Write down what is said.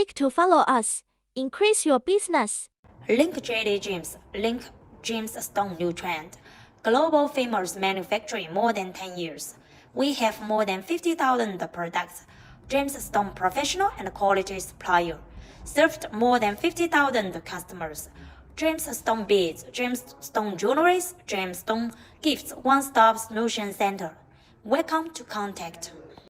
Click to follow us. Increase your business. Link JD Gems. Link Gemstone new trend. Global famous manufacturing more than 10 years. We have more than 50,000 products. Gemstone professional and quality supplier. Served more than 50,000 customers. Gemstone beads, Gemstone jewelries, Gemstone gifts, one-stop solution center. Welcome to contact.